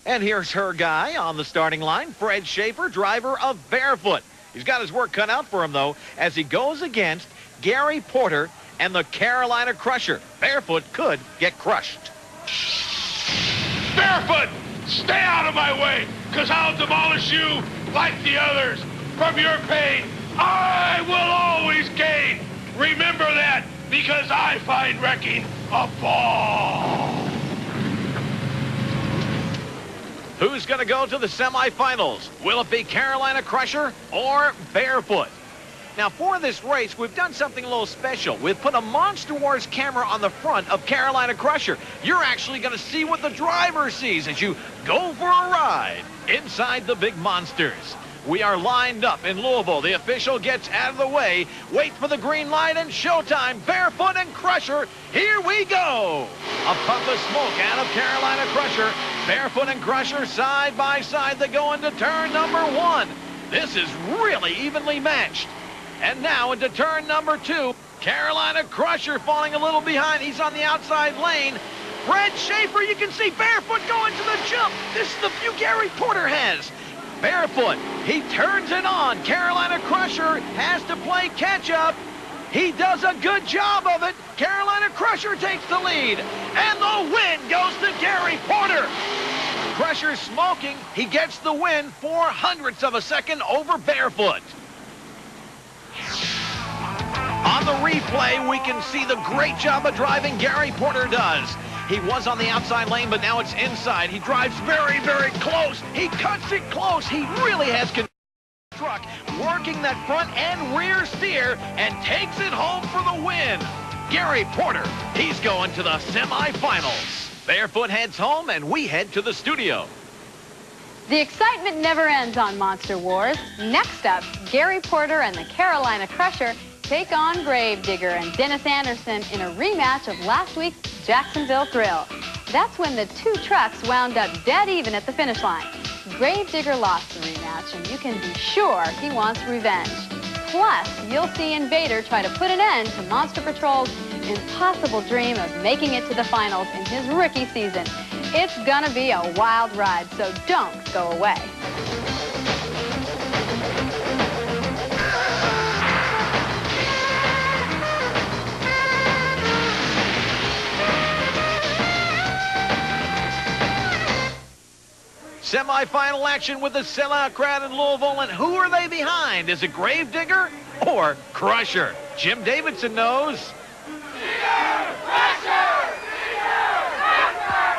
And here's her guy on the starting line, Fred Schaefer, driver of Barefoot. He's got his work cut out for him, though, as he goes against Gary Porter and the Carolina Crusher. Barefoot could get crushed. Barefoot, stay out of my way, because I'll demolish you like the others. From your pain, I will always gain. Remember that, because I find wrecking a ball. Who's going to go to the semifinals? Will it be Carolina Crusher or Barefoot? Now, for this race, we've done something a little special. We've put a Monster Wars camera on the front of Carolina Crusher. You're actually going to see what the driver sees as you go for a ride inside the big monsters. We are lined up in Louisville. The official gets out of the way. Wait for the green light and showtime. Barefoot and Crusher, here we go. A puff of smoke out of Carolina Crusher. Barefoot and Crusher side by side. They go into turn number 1. This is really evenly matched. And now into turn number 2. Carolina Crusher falling a little behind. He's on the outside lane. Fred Schaefer, you can see Barefoot going to the jump. This is the view Gary Porter has. Barefoot, he turns it on. Carolina Crusher has to play catch-up. He does a good job of it. Carolina Crusher takes the lead. And the win goes to Gary Porter. Crusher's smoking. He gets the win, 0.04 of a second over Barefoot. On the replay, we can see the great job of driving Gary Porter does. He was on the outside lane, but now it's inside. He drives very, very close. He cuts it close. He really has control of the truck, working that front and rear steer, and takes it home for the win. Gary Porter, he's going to the semifinals. Barefoot heads home, and we head to the studio. The excitement never ends on Monster Wars. Next up, Gary Porter and the Carolina Crusher take on Gravedigger and Dennis Anderson in a rematch of last week's Jacksonville Thrill. That's when the two trucks wound up dead even at the finish line. Gravedigger lost the rematch, and you can be sure he wants revenge. Plus, you'll see Invader try to put an end to Monster Patrol's impossible dream of making it to the finals in his rookie season. It's gonna be a wild ride, so don't go away. Semi-final action with the sellout crowd in Louisville, and who are they behind? Is it Gravedigger or Crusher? Jim Davidson knows. Digger! Crusher!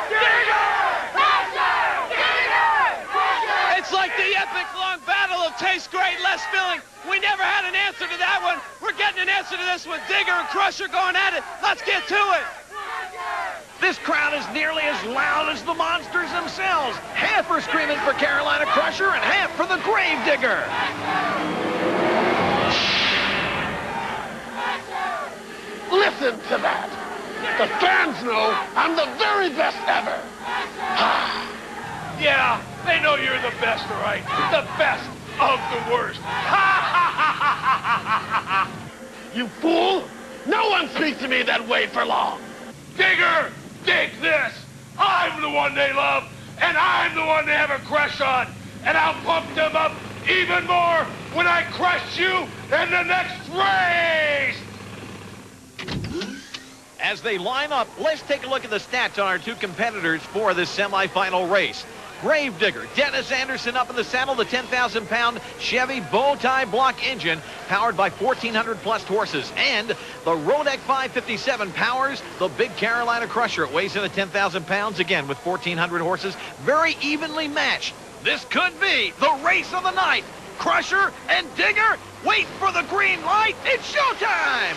Digger! Crusher! Digger! Crusher! It's like the epic long battle of tastes great, less filling. We never had an answer to that one. We're getting an answer to this one. Digger and Crusher going at it. Let's get to it. This crowd is nearly as loud as the monsters themselves. Half are screaming for Carolina Crusher and half for the Gravedigger. Listen to that. The fans know I'm the very best ever. Yeah, they know you're the best, all right? The best of the worst. You fool! No one speaks to me that way for long. Digger! Dig this! I'm the one they love, and I'm the one they have a crush on, and I'll pump them up even more when I crush you in the next race! As they line up, let's take a look at the stats on our two competitors for this semifinal race. Gravedigger, Dennis Anderson up in the saddle, the 10,000-pound Chevy bow-tie block engine powered by 1,400 plus horses. And the Rodec 557 powers the big Carolina Crusher. It weighs in at 10,000 pounds, again with 1,400 horses. Very evenly matched. This could be the race of the night. Crusher and Digger, wait for the green light. It's showtime.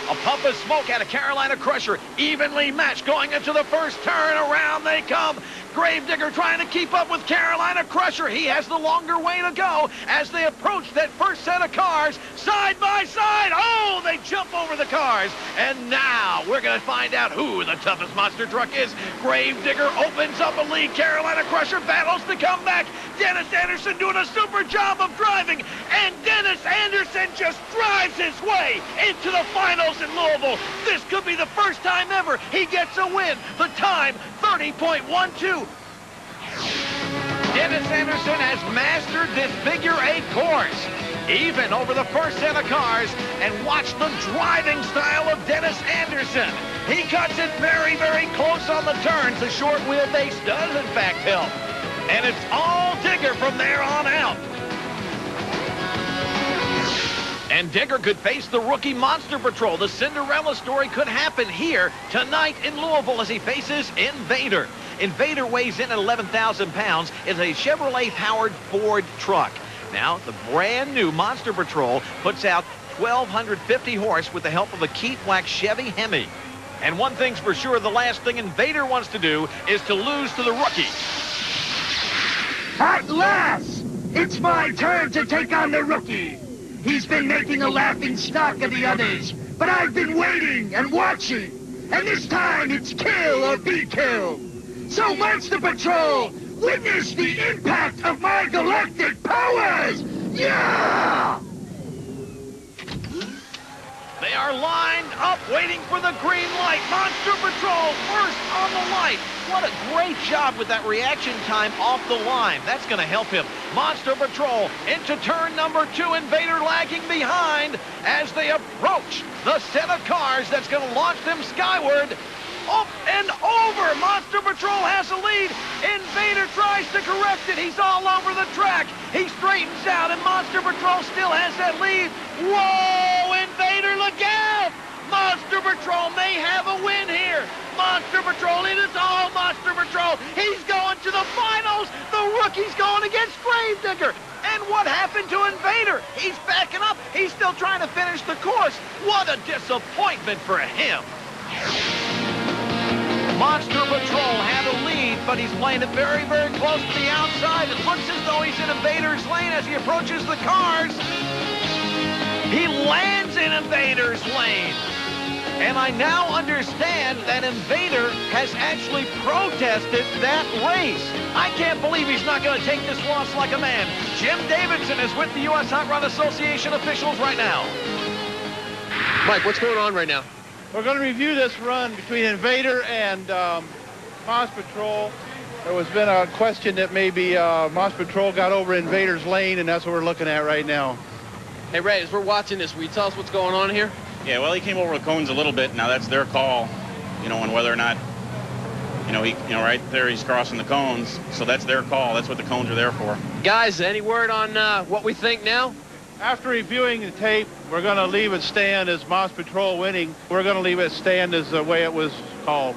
A puff of smoke out of Carolina Crusher, evenly matched going into the first turn. Around they come. Gravedigger trying to keep up with Carolina Crusher. He has the longer way to go as they approach that first set of cars side by side. Oh, they jump over the cars. And now we're going to find out who the toughest monster truck is. Gravedigger opens up a lead. Carolina Crusher battles to come back. Dennis Anderson doing a super job of driving. And Dennis Anderson just drives his way into the finals in Louisville. This could be the first time ever he gets a win. The time, 30.12. Anderson has mastered this figure 8 course. Even over the first set of cars, and watch the driving style of Dennis Anderson. He cuts it very, very close on the turns. The short wheelbase does, in fact, help. And it's all Digger from there on out. And Digger could face the rookie Monster Patrol. The Cinderella story could happen here tonight in Louisville as he faces Invader. Invader weighs in at 11,000 pounds. It's a Chevrolet-powered Ford truck. Now, the brand new Monster Patrol puts out 1,250 horse with the help of a Keith-Wax Chevy Hemi. And one thing's for sure, the last thing Invader wants to do is to lose to the rookie. At last, it's my turn to take on the rookie. He's been making a laughing stock of the others, but I've been waiting and watching. And this time, it's kill or be killed. So, Monster Patrol, witness the impact of my galactic powers! Yeah! They are lined up waiting for the green light. Monster Patrol first on the light. What a great job with that reaction time off the line. That's going to help him. Monster Patrol into turn number 2. Invader lagging behind as they approach the set of cars that's going to launch them skyward. Up and over. Monster Patrol has a lead. Invader tries to correct it. He's all over the track. He straightens out, and Monster Patrol still has that lead. Whoa, Invader, look out! Monster Patrol may have a win here. Monster Patrol, it is all Monster Patrol. He's going to the finals. The rookie's going against Gravedigger. And what happened to Invader? He's backing up. He's still trying to finish the course. What a disappointment for him. Monster Patrol had a lead, but he's playing it very, very close to the outside. It looks as though he's in Invader's lane as he approaches the cars. He lands in Invader's lane. And I now understand that Invader has actually protested that race. I can't believe he's not going to take this loss like a man. Jim Davidson is with the U.S. Hot Rod Association officials right now. Mike, what's going on right now? We're going to review this run between Invader and Monster Patrol. There was been a question that maybe Monster Patrol got over Invader's lane, and that's what we're looking at right now. Hey, Ray, as we're watching this, will you tell us what's going on here? Yeah, well, he came over the cones a little bit. Now that's their call, and whether or not, right there he's crossing the cones. So that's their call. That's what the cones are there for. Guys, any word on what we think now? After reviewing the tape, we're going to leave it stand as Monster Patrol winning. We're going to leave it stand as the way it was called.